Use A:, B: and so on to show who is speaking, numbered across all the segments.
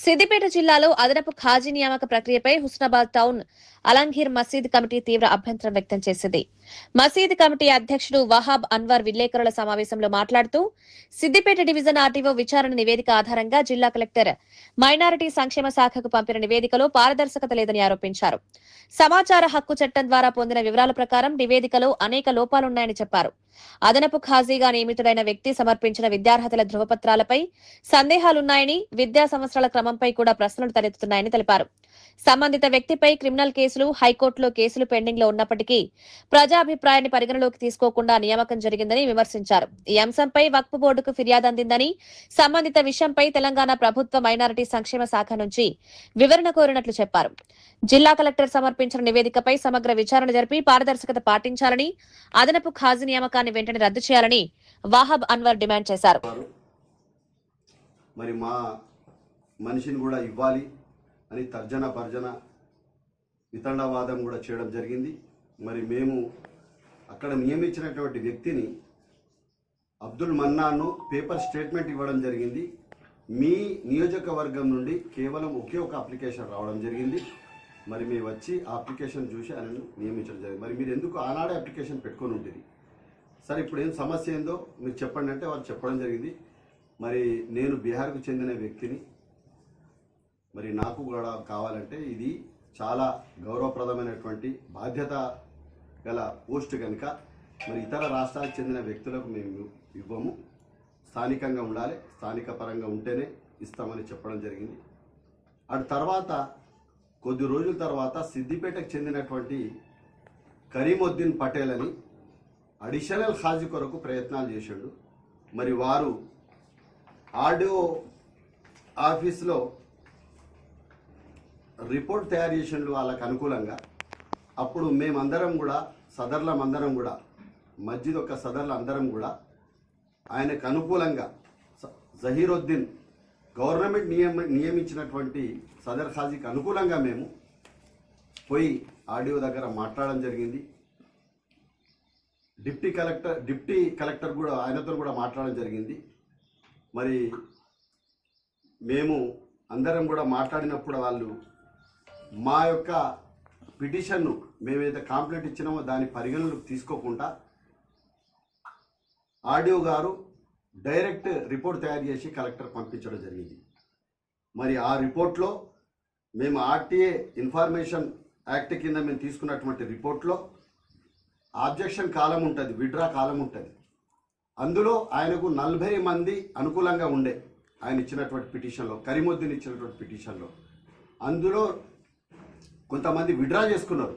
A: సిద్దిపేట జిల్లాలో అదనపు ఖాజీ నియామక ప్రక్రియపై హుస్నాబాద్ టౌన్ అలంఘీర్ మసీద్ కమిటీ తీవ్ర అభ్యంతరం వ్యక్తం చేసింది. మసీద్ కమిటీ అధ్యక్షుడు వహాబ్ అన్వర్ విలేకరుల సమావేశంలో మాట్లాడుతూ సిద్దిపేట డివిజన్ ఆర్టీఓ విచారణ నివేదిక ఆధారంగా జిల్లా కలెక్టర్ మైనారిటీ సంక్షేమ శాఖకు పంపిన నివేదికలో పారదర్శకత లేదని ఆరోపించారు. సమాచార హక్కు చట్టం ద్వారా పొందిన వివరాల ప్రకారం నివేదికలో అనేక లోపాలున్నాయని చెప్పారు. అదనపు ఖాజీగా నియమితుడైన వ్యక్తి సమర్పించిన విద్యార్హతల ధృవపత్రాలపై సందేహాలున్నాయని, విద్యా సంవత్సరాల క్రమంపై కూడా ప్రశ్నలు తలెత్తుతున్నాయని తెలిపారు. సంబంధిత వ్యక్తిపై క్రిమినల్ కేసులు, హైకోర్టులో కేసులు పెండింగ్ లో ఉన్నప్పటికీ ప్రజాభిప్రాయాన్ని పరిగణలోకి తీసుకోకుండా నియామకం జరిగిందని విమర్శించారు. ఈ అంశంపై వక్ఫ్ బోర్డుకు ఫిర్యాదు అందిందని, సంబంధిత విషయంపై తెలంగాణ ప్రభుత్వ మైనారిటీ సంక్షేమ శాఖ నుంచి వివరణ కోరినట్లు చెప్పారు. జిల్లా కలెక్టర్ సమర్పించిన నివేదికపై సమగ్ర విచారణ జరిపి పారదర్శకత పాటించాలని, అదనపు ఖాజీ నియామకాన్ని వెంటనే రద్దు చేయాలని వాహబ్ అన్వర్ డిమాండ్ చేశారు.
B: మరి మా మనిషిని కూడా ఇవ్వాలి అని తర్జన భర్జన వితండవాదం కూడా చేయడం జరిగింది. మరి మేము అక్కడ నియమించినటువంటి వ్యక్తిని అబ్దుల్ మన్నాను పేపర్ స్టేట్మెంట్ ఇవ్వడం జరిగింది. మీ నియోజకవర్గం నుండి కేవలం ఒకే ఒక అప్లికేషన్ రావడం జరిగింది. మరి మేము వచ్చి ఆ అప్లికేషన్ చూసి ఆయనను నియమించడం జరిగింది. మరి మీరు ఎందుకు ఆనాడే అప్లికేషన్ పెట్టుకొని ఉంటుంది? సరే, ఇప్పుడు ఏం సమస్య ఏందో మీరు చెప్పండి అంటే వాళ్ళు చెప్పడం జరిగింది. మరి నేను బీహార్కు చెందిన వ్యక్తిని, మరి నాకు కూడా కావాలంటే ఇది చాలా గౌరవప్రదమైనటువంటి బాధ్యత గల పోస్ట్ కనుక మరి ఇతర రాష్ట్రాలకు చెందిన వ్యక్తులకు మేము ఇవ్వము, స్థానికంగా ఉండాలి, స్థానిక పరంగా ఉంటేనే ఇస్తామని చెప్పడం జరిగింది. అటు తర్వాత కొద్ది రోజుల తర్వాత సిద్దిపేటకు చెందినటువంటి కరీముద్దీన్ పటేల్ అని అడిషనల్ ఖాజీ కొరకు ప్రయత్నాలు చేశాడు. మరి వారు ఆర్డీఓ ఆఫీస్లో రిపోర్ట్ తయారు చేసిండు వాళ్ళకు అనుకూలంగా. అప్పుడు మేమందరం కూడా సదర్లందరం కూడా మస్జిద్ యొక్క సదర్ల అందరం కూడా ఆయనకు అనుకూలంగా జహీరుద్దీన్ గవర్నమెంట్ నియమించినటువంటి సదర్ ఖాజీకి అనుకూలంగా మేము పోయి ఆర్డీఓ దగ్గర మాట్లాడడం జరిగింది. డిప్టీ కలెక్టర్ కూడా ఆయనతో కూడా మాట్లాడడం జరిగింది. మరి మేము అందరం కూడా మాట్లాడినప్పుడు వాళ్ళు మా యొక్క పిటిషన్ను మేమైతే కంప్లైంట్ ఇచ్చినామో దాని పరిగణలోకి తీసుకోకుండా ఆర్డీఓ గారు డైరెక్ట్ రిపోర్ట్ తయారు చేసి కలెక్టర్ పంపించడం జరిగింది. మరి ఆ రిపోర్ట్లో మేము ఆర్టీఏ ఇన్ఫర్మేషన్ యాక్ట్ కింద మేము తీసుకున్నటువంటి రిపోర్ట్లో ఆబ్జెక్షన్ కాలం ఉంటుంది, విడ్రా కాలం ఉంటుంది. అందులో ఆయనకు 40 మంది అనుకూలంగా ఉండే ఆయన ఇచ్చినటువంటి పిటిషన్లో, కరీముద్దీన్ ఇచ్చినటువంటి పిటిషన్లో. అందులో కొంతమంది విడ్రా చేసుకున్నారు.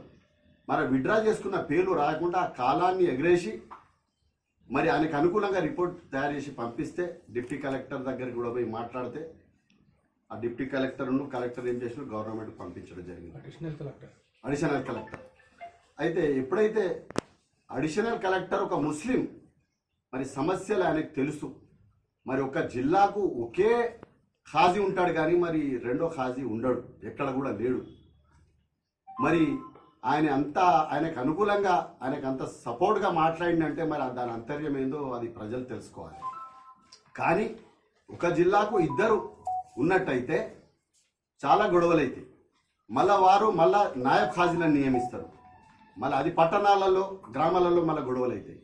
B: మరి విడ్రా చేసుకున్న పేర్లు రాకుండా ఆ కాలాన్ని ఎగరేసి మరి ఆయనకు అనుకూలంగా రిపోర్ట్ తయారు చేసి పంపిస్తే డిప్టీ కలెక్టర్ దగ్గరికి కూడా పోయి మాట్లాడితే ఆ డిప్టీ కలెక్టర్ ఏం చేసిన గవర్నమెంట్ పంపించడం జరిగింది, అడిషనల్ కలెక్టర్. అయితే ఎప్పుడైతే అడిషనల్ కలెక్టర్ ఒక ముస్లిం, మరి సమస్యలు ఆయనకు తెలుసు. మరి ఒక జిల్లాకు ఒకే ఖాజీ ఉంటాడు కానీ మరి రెండో ఖాజీ ఉండడు, ఎక్కడ కూడా లేడు. మరి ఆయనకు అనుకూలంగా ఆయనకు అంత సపోర్ట్గా మాట్లాడిందంటే మరి దాని అంతర్యం ఏందో అది ప్రజలు తెలుసుకోవాలి. కానీ ఒక జిల్లాకు ఇద్దరు ఉన్నట్టయితే చాలా గొడవలు అవుతాయి. మళ్ళా నాయబ్ ఖాజీలను నియమిస్తారు. మళ్ళీ అది పట్టణాలలో, గ్రామాలలో మళ్ళీ గొడవలు అవుతాయి.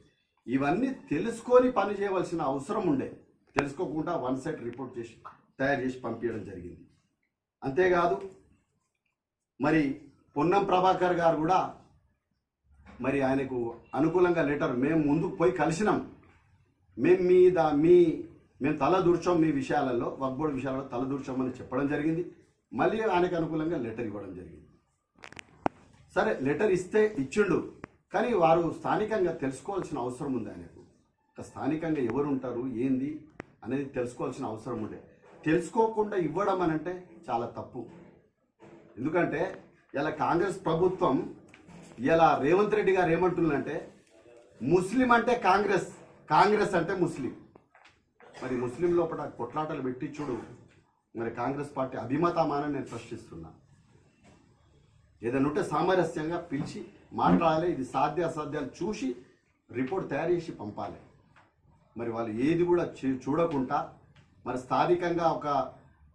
B: ఇవన్నీ తెలుసుకొని పని చేయవలసిన అవసరం ఉండే. తెలుసుకోకుండా వన్ సైడ్ రిపోర్ట్ చేసి తయారు చేసి పంపించడం జరిగింది. అంతేకాదు మరి పొన్నం ప్రభాకర్ గారు కూడా మరి ఆయనకు అనుకూలంగా లెటర్ మేము ముందుకు పోయి కలిసినాం. మేము తలదూర్చాం, మీ విషయాలలో వక్ఫ్ బోర్డు విషయాలలో తలదూర్చామని చెప్పడం జరిగింది. మళ్ళీ ఆయనకు అనుకూలంగా లెటర్ ఇవ్వడం జరిగింది. సరే, లెటర్ ఇస్తే ఇచ్చిండు, కానీ వారు స్థానికంగా తెలుసుకోవాల్సిన అవసరం ఉంది. ఆయనకు స్థానికంగా ఎవరు ఉంటారు ఏంది అనేది తెలుసుకోవాల్సిన అవసరం ఉండే. తెలుసుకోకుండా ఇవ్వడం అని అంటే చాలా తప్పు. ఎందుకంటే ఇలా కాంగ్రెస్ ప్రభుత్వం, ఇలా రేవంత్ రెడ్డి గారు ఏమంటున్నారంటే ముస్లిం అంటే కాంగ్రెస్, కాంగ్రెస్ అంటే ముస్లిం. మరి ముస్లిం లోపల కొట్లాటలు పెట్టి చూడు, మరి కాంగ్రెస్ పార్టీ అభిమతమానని నేను ప్రశ్నిస్తున్నా. ఏదైనా ఉంటే సామరస్యంగా పిలిచి మాట్లాడాలి. ఇది సాధ్యాసాధ్యాలు చూసి రిపోర్ట్ తయారు చేసి పంపాలి. మరి వాళ్ళు ఏది కూడా చూడకుండా మరి స్థానికంగా ఒక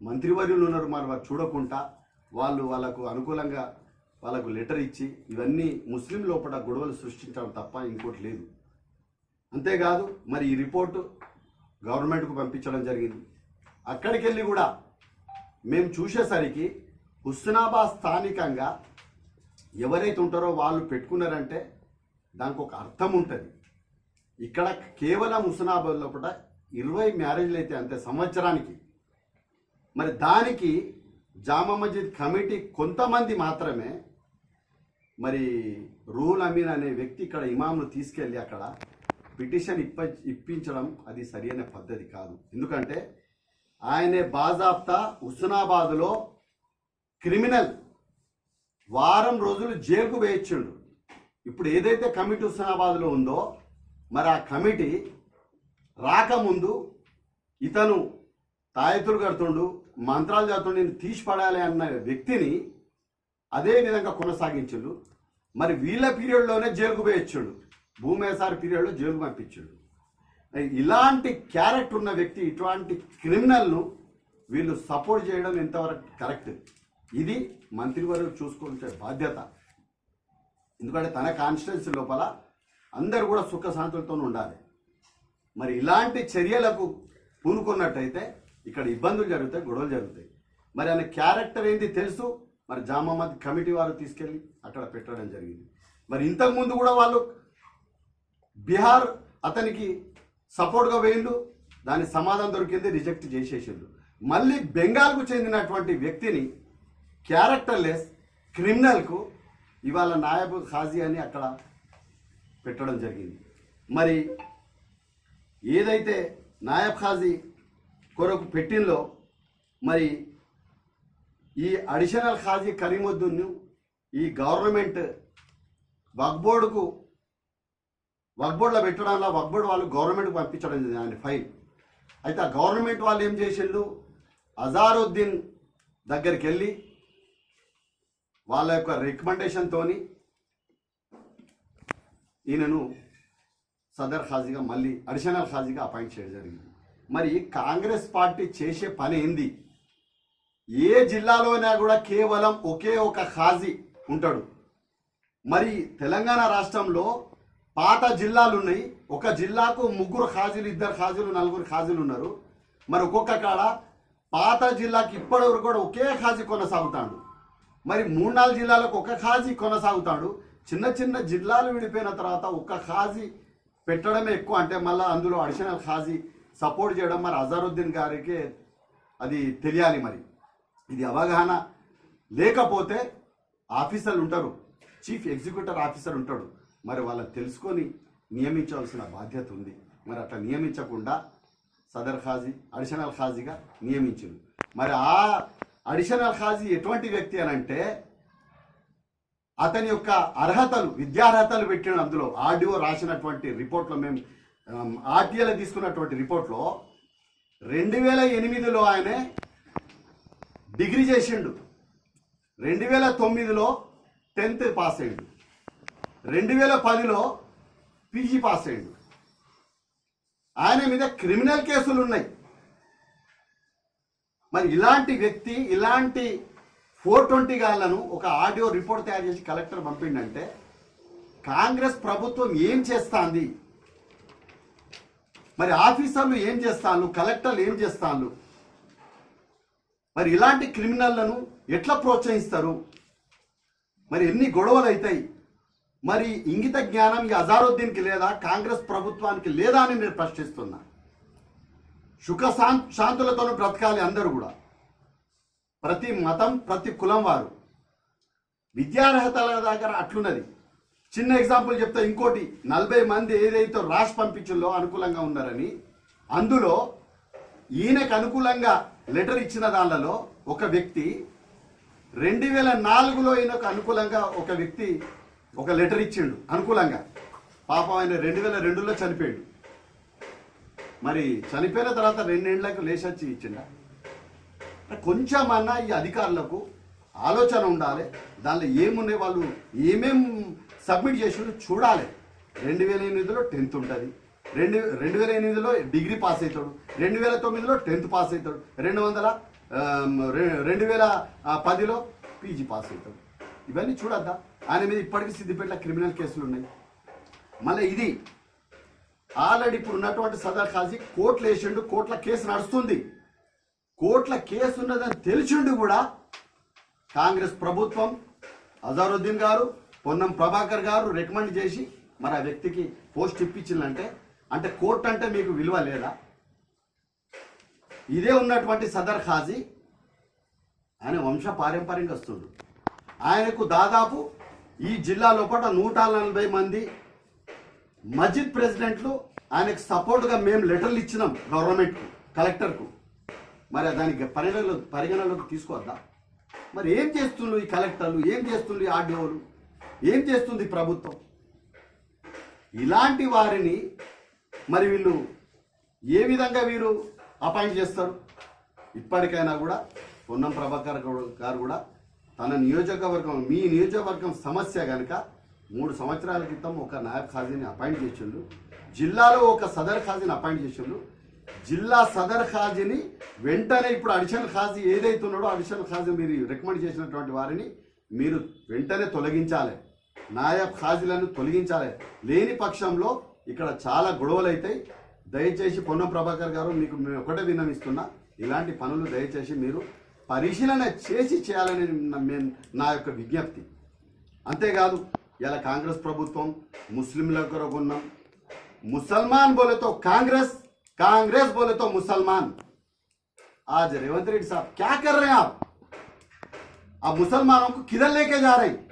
B: మంత్రివర్యులు ఉన్నారు, మరి వారు చూడకుండా వాళ్ళకు అనుకూలంగా వాళ్ళకు లెటర్ ఇచ్చి ఇవన్నీ ముస్లిం లోపల గొడవలు సృష్టించడం తప్ప ఇంకోటి లేదు. అంతేకాదు మరి ఈ రిపోర్టు గవర్నమెంట్కు పంపించడం జరిగింది. అక్కడికి వెళ్ళి కూడా మేము చూసేసరికి హుస్నాబాద్ స్థానికంగా ఎవరైతే ఉంటారో వాళ్ళు పెట్టుకున్నారంటే దానికి ఒక అర్థం ఉంటుంది. ఇక్కడ కేవలం హుస్నాబాద్ లోపల 20 మ్యారేజ్లు అయితే అంతే సంవత్సరానికి. మరి దానికి జామా మస్జిద్ కమిటీ కొంతమంది మాత్రమే మరి రూల్ అమీన్ అనే వ్యక్తి ఇక్కడ ఇమాంను తీసుకెళ్ళి అక్కడ పిటిషన్ ఇప్పించడం అది సరైన పద్ధతి కాదు. ఎందుకంటే ఆయనే బాజాబ్తా హుస్నాబాద్లో క్రిమినల్ వారం రోజులు జైలుకు వేయించిండు. ఇప్పుడు ఏదైతే కమిటీ హుస్నాబాద్లో ఉందో మరి ఆ కమిటీ రాకముందు ఇతను తాయెత్తులు కడుతుండు, మంత్రాలు చదువుతుండు, నేను తీసి పడాలి అన్న వ్యక్తిని అదే విధంగా కొనసాగించుడు. మరి వీళ్ళ పీరియడ్లోనే జైలుకు వేయించుడు, భూమేసారి పీరియడ్లో జైలుకు పంపించుడు. ఇలాంటి క్యారెక్టర్ ఉన్న వ్యక్తి ఇటువంటి క్రిమినల్ను వీళ్ళు సపోర్ట్ చేయడం ఎంతవరకు కరెక్ట్? ఇది మంత్రివర్యులు చూసుకోవాల్సిన బాధ్యత. ఎందుకంటే తన కాన్స్టిట్యున్సీ లోపల అందరూ కూడా సుఖశాంతులతో ఉండాలి. మరి ఇలాంటి చర్యలకు పూనుకున్నట్టయితే ఇక్కడ ఇబ్బందులు జరుగుతాయి, గొడవలు జరుగుతాయి. మరి ఆయన క్యారెక్టర్ ఏంటి తెలుసు. మరి జామా మస్జిద్ కమిటీ వారు తీసుకెళ్ళి అక్కడ పెట్టడం జరిగింది. మరి ఇంతకుముందు కూడా వాళ్ళు బీహార్ అతనికి సపోర్ట్గా వేయిండు, దాని సమాధానం దొరికింది, రిజెక్ట్ చేసేసిండు. మళ్ళీ బెంగాల్కు చెందినటువంటి వ్యక్తిని క్యారెక్టర్లెస్ క్రిమినల్కు ఇవాళ నాయబ్ ఖాజీ అని అక్కడ పెట్టడం జరిగింది. మరి ఏదైతే నాయబ్ ఖాజీ కొరకు పెట్టిందో మరి ఈ అడిషనల్ ఖాజీ కరీముద్దీన్ను ఈ గవర్నమెంట్ వక్ఫ్ బోర్డులో పెట్టడంలో వక్ఫ్ బోర్డు వాళ్ళు గవర్నమెంట్కి పంపించడం జరిగింది ఆయన ఫైల్. అయితే ఆ గవర్నమెంట్ వాళ్ళు ఏం చేసిండు, అజారుద్దీన్ దగ్గరికి వెళ్ళి వాళ్ళ యొక్క రికమెండేషన్తో ఈయనను సదర్ ఖాజీగా మళ్ళీ అడిషనల్ ఖాజీగా అపాయింట్ చేయడం జరిగింది. మరి కాంగ్రెస్ పార్టీ చేసే పని ఏంది? ఏ జిల్లాలోనైనా కూడా కేవలం ఒకే ఒక ఖాజీ ఉంటాడు. మరి తెలంగాణ రాష్ట్రంలో పాత జిల్లాలు ఉన్నాయి. ఒక జిల్లాకు 3 ఖాజీలు, 2 ఖాజీలు, 4 ఖాజీలు ఉన్నారు. మరి ఒక్కొక్క కాడ పాత జిల్లాకి ఇప్పటివరకు కూడా ఒకే ఖాజీ కొనసాగుతాడు. మరి 3-4 జిల్లాలకు ఒక ఖాజీ కొనసాగుతాడు. చిన్న చిన్న జిల్లాలు విడిపోయిన తర్వాత ఒక ఖాజీ పెట్టడమే ఎక్కువ. అంటే మళ్ళీ అందులో అడిషనల్ ఖాజీ సపోర్ట్ చేయడం మరి అజారుద్దీన్ గారికి అది తెలియాలి. మరి ఇది అవగాహన లేకపోతే ఆఫీసర్లు ఉంటారు, చీఫ్ ఎగ్జిక్యూటివ్ ఆఫీసర్ ఉంటాడు, మరి వాళ్ళని తెలుసుకొని నియమించాల్సిన బాధ్యత ఉంది. మరి అట్లా నియమించకుండా సదర్ ఖాజీ అడిషనల్ ఖాజీగా నియమించింది. మరి ఆ అడిషనల్ ఖాజీ ఎటువంటి వ్యక్తి అని అంటే అతని యొక్క అర్హతలు, విద్యార్హతలు పెట్టిన అందులో ఆర్డీఓ రాసినటువంటి రిపోర్ట్లో, మేము ఆర్టీఏలో తీసుకున్నటువంటి రిపోర్ట్లో 2008లో ఆయనే డిగ్రీ చేసిండు, 2009లో 10th పాస్ అయ్యిండు, 2010లో పీజీ పాస్ అయ్యిండు. ఆయన మీద క్రిమినల్ కేసులు ఉన్నాయి. మరి ఇలాంటి వ్యక్తి, ఇలాంటి 420 గాళ్లను ఒక ఆడియో రిపోర్ట్ తయారు చేసి కలెక్టర్ పంపిండంటే కాంగ్రెస్ ప్రభుత్వం ఏం చేస్తాంది? మరి ఆఫీసర్లు ఏం చేస్తాను, కలెక్టర్లు ఏం చేస్తాను? మరి ఇలాంటి క్రిమినల్లను ఎట్లా ప్రోత్సహిస్తారు? మరి ఎన్ని గొడవలు అవుతాయి? మరి ఇంగిత జ్ఞానం ఈ అజారుద్దీన్కి లేదా, కాంగ్రెస్ ప్రభుత్వానికి లేదా అని నేను ప్రశ్నిస్తున్నా. శాంతులతో బ్రతకాలి అందరూ కూడా, ప్రతి మతం, ప్రతి కులం వారు. విద్యార్హతల దగ్గర అట్లున్నది. చిన్న ఎగ్జాంపుల్ చెప్తా. ఇంకోటి, 40 మంది ఏదైతే రాసి పంపించిందో అనుకూలంగా ఉన్నారని, అందులో ఈయనకు అనుకూలంగా లెటర్ ఇచ్చిన దానిలో ఒక వ్యక్తి 2004లో ఈయనకు అనుకూలంగా ఒక వ్యక్తి ఒక లెటర్ ఇచ్చిండు అనుకూలంగా. పాపం ఆయన 2002లో చనిపోయాడు. మరి చనిపోయిన తర్వాత 2 ఏళ్లకు లేచొచ్చి ఇచ్చిండ. కొంచెమన్నా ఈ అధికారులకు ఆలోచన ఉండాలి. దానిలో ఏమున్నాయి, వాళ్ళు ఏమేం సబ్మిట్ చేసిండు చూడాలి. 2008లో 10th ఉంటుంది, 2008లో డిగ్రీ పాస్ అవుతాడు, 2009లో 10th పాస్ అవుతాడు, 2010లో పీజీ పాస్ అవుతాడు. ఇవన్నీ చూడద్దా? ఆయన మీద ఇప్పటికీ సిద్దిపేటలో క్రిమినల్ కేసులు ఉన్నాయి. మళ్ళీ ఇది ఆల్రెడీ ఇప్పుడు ఉన్నటువంటి సదర్ ఖాజీ కోర్టులు వేసిండు, కోర్టుల కేసు నడుస్తుంది. కోర్టుల కేసు ఉన్నదని తెలిసిండు కూడా కాంగ్రెస్ ప్రభుత్వం, అజారుద్దీన్ గారు, పొన్నం ప్రభాకర్ గారు రికమెండ్ చేసి మరి ఆ వ్యక్తికి పోస్ట్ ఇప్పించిందంటే అంటే కోర్టు అంటే మీకు విలువ లేదా? ఇదే ఉన్నటువంటి సదర్ ఖాజీ ఆయన వంశ పారంపర్యంగా వస్తుండు. ఆయనకు దాదాపు ఈ జిల్లా లోపల 140 మంది మస్జిద్ ప్రెసిడెంట్లు ఆయనకు సపోర్ట్గా మేము లెటర్లు ఇచ్చినాం గవర్నమెంట్కు, కలెక్టర్కు. మరి దానికి పరిగణలోకి తీసుకోవద్దా? మరి ఏం చేస్తుండ్రు ఈ కలెక్టర్లు, ఏం చేస్తుండ్రు ఈ ఆర్డీఓలు, ఏం చేస్తుంది ప్రభుత్వం? ఇలాంటి వారిని మరి వీళ్ళు ఏ విధంగా వీరు అపాయింట్ చేస్తారు? ఇప్పటికైనా కూడా పొన్నం ప్రభాకర్ గారు కూడా తన నియోజకవర్గం, మీ నియోజకవర్గం సమస్య కనుక 3 సంవత్సరాల క్రితం ఒక నాయబ్ ఖాజీని అపాయింట్ చేసిండు, జిల్లాలో ఒక సదర్ ఖాజీని అపాయింట్ చేసిండు. జిల్లా సదర్ ఖాజీని వెంటనే ఇప్పుడు అడిషనల్ ఖాజీ ఏదైతే ఉన్నాడో అడిషనల్ ఖాజీ మీరు రికమెండ్ చేసినటువంటి వారిని మీరు వెంటనే తొలగించాలి, నాయబ్ ఖాజీలను తొలగించాలి. లేని పక్షంలో ఇక్కడ చాలా గొడవలు అవుతాయి. దయచేసి పొన్నం ప్రభాకర్ గారు మీకు మేము ఒకటే విన్నవిస్తున్నా, ఇలాంటి పనులు దయచేసి మీరు పరిశీలన చేసి చేయాలని నా యొక్క విజ్ఞప్తి. అంతేకాదు ఇలా కాంగ్రెస్ ప్రభుత్వం ముస్లింల కొరకు ఉన్నాం, मुसलमान बोले तो कांग्रेस, कांग्रेस बोले तो मुसलमान। आज रेवंत रेड्डी साहब क्या कर रहे हैं आप मुसलमानों को किधर लेके जा रहे हैं?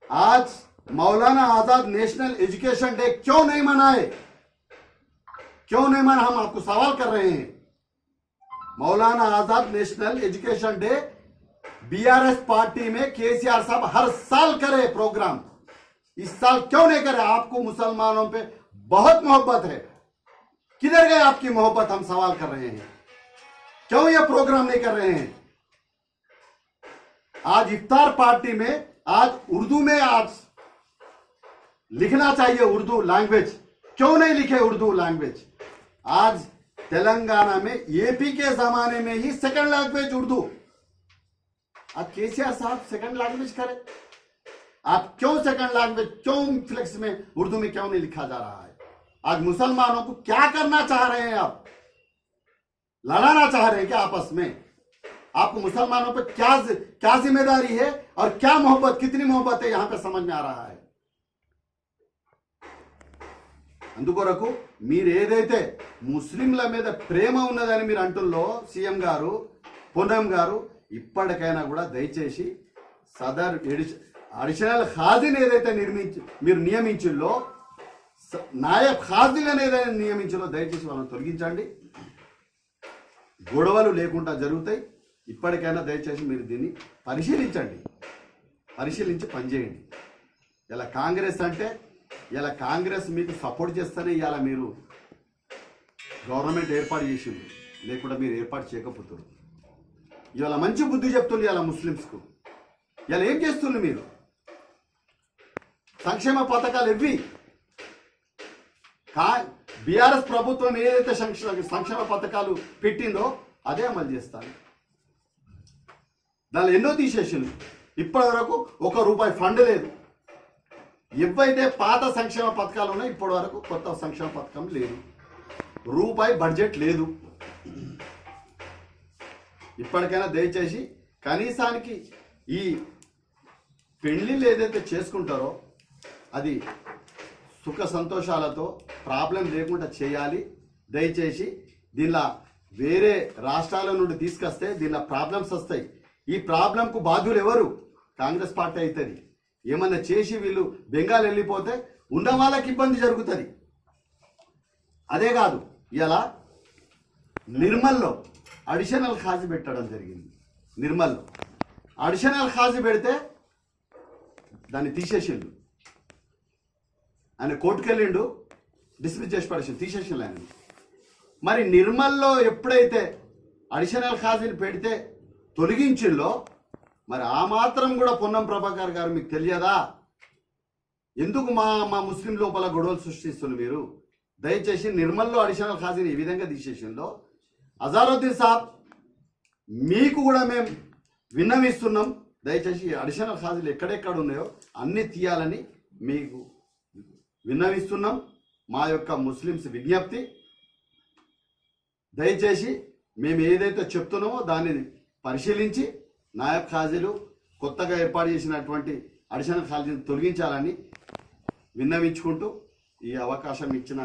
B: आज मौलाना आजाद नेशनल एजुकेशन डे क्यों नहीं मनाए? क्यों नहीं मना? हम आपको सवाल कर रहे हैं। Maulana Azad national education day BRS party में केसीआर साहब हर साल करे प्रोग्राम, इस साल क्यों नहीं करे? आपको मुसलमानों पे बहुत मोहब्बत है, किधर गए आपकी मोहब्बत? हम सवाल कर रहे हैं, क्यों ये प्रोग्राम नहीं कर रहे हैं? आज इफ्तार पार्टी में आज उर्दू में आज लिखना चाहिए, उर्दू लैंग्वेज क्यों नहीं लिखे? उर्दू लैंग्वेज आज तेलंगाना में एपी के जमाने में ही सेकंड लैंग्वेज उर्दू, अब केसीआर साहब सेकंड लैंग्वेज करें। आप क्यों सेकंड लैंग्वेज, क्यों फ्लेक्स में उर्दू में क्यों नहीं लिखा जा रहा है? आज मुसलमानों को क्या करना चाह रहे हैं आप? लड़ाना चाह रहे हैं क्या आपस में? आपको मुसलमानों पर क्या जिम्मेदारी है और क्या मोहब्बत, कितनी मोहब्बत है यहां पे समझ में आ रहा है। అందుకొరకు మీరు ఏదైతే ముస్లింల మీద ప్రేమ ఉన్నదని మీరు అంటుల్లో సీఎం గారు, పొన్నం గారు, ఇప్పటికైనా కూడా దయచేసి సదర్ అడిషనల్ ఖాజీని ఏదైతే మీరు నియమించిల్లో, నాయబ్ ఖాజీలను ఏదైతే నియమించిలో దయచేసి వాళ్ళని తొలగించండి. గొడవలు లేకుండా జరుగుతాయి. ఇప్పటికైనా దయచేసి మీరు దీన్ని పరిశీలించండి, పరిశీలించి పనిచేయండి. ఇలా కాంగ్రెస్ అంటే ఇలా కాంగ్రెస్ మీకు సపోర్ట్ చేస్తేనే ఇలా మీరు గవర్నమెంట్ ఏర్పాటు చేసింది, లేకుండా మీరు ఏర్పాటు చేయకపోతారు. ఇవాళ మంచి బుద్ధి చెప్తుంది ఇలా ముస్లిమ్స్కు. ఇలా ఏం చేస్తుంది మీరు? సంక్షేమ పథకాలు ఇవి బీఆర్ఎస్ ప్రభుత్వం ఏదైతే సంక్షేమ పథకాలు పెట్టిందో అదే అమలు చేస్తాను. దానిలో ఎన్నో తీసేసింది. ఇప్పటి వరకు ₹1 ఫండ్ లేదు. ఏవైతే పాత సంక్షేమ పథకాలు ఉన్నాయో ఇప్పటి వరకు కొత్త సంక్షేమ పథకం లేదు, ₹1 బడ్జెట్ లేదు. ఇప్పటికైనా దయచేసి కనీసానికి ఈ పెళ్లిళ్ళు ఏదైతే చేసుకుంటారో అది సుఖ సంతోషాలతో ప్రాబ్లం లేకుండా చేయాలి. దయచేసి దీనిలో వేరే రాష్ట్రాల నుండి తీసుకొస్తే దీనిలో ప్రాబ్లమ్స్ వస్తాయి. ఈ ప్రాబ్లంకు బాధ్యులు ఎవరు? కాంగ్రెస్ పార్టీ అవుతుంది. ఏమన్నా చేసి వీళ్ళు బెంగాల్ వెళ్ళిపోతే ఉన్న వాళ్ళకి ఇబ్బంది జరుగుతుంది. అదే కాదు, ఇలా నిర్మల్లో అడిషనల్ ఖాజీ పెట్టడం జరిగింది. నిర్మల్లో అడిషనల్ ఖాజీ పెడితే దాన్ని తీసేసిండు. ఆయన కోర్టుకు వెళ్ళిండు, డిస్మిస్ చేసి పడేసిండు, తీసేసిండు ఆయన. మరి నిర్మల్లో ఎప్పుడైతే అడిషనల్ ఖాజీని పెడితే తొలగించిందో మరి ఆ మాత్రం కూడా పొన్నం ప్రభాకర్ గారు మీకు తెలియదా? ఎందుకు మా ముస్లిం లోపల గొడవలు సృష్టిస్తున్నారు మీరు? దయచేసి నిర్మల్లో అడిషనల్ ఖాజీని ఈ విధంగా తీసేసిందో, అజారుద్దీన్ సాబ్ మీకు కూడా మేము విన్నవిస్తున్నాం, దయచేసి అడిషనల్ హాజీలు ఎక్కడెక్కడ ఉన్నాయో అన్ని తీయాలని మీకు విన్నవిస్తున్నాం. మా యొక్క ముస్లిమ్స్ విజ్ఞప్తి, దయచేసి మేము ఏదైతే చెప్తున్నామో దాన్ని పరిశీలించి నాయబ్ ఖాజీలు కొత్తగా ఏర్పాటు చేసినటువంటి అడిషనల్ ఖాజీని తొలగించాలని విన్నవించుకుంటూ ఈ అవకాశం ఇచ్చిన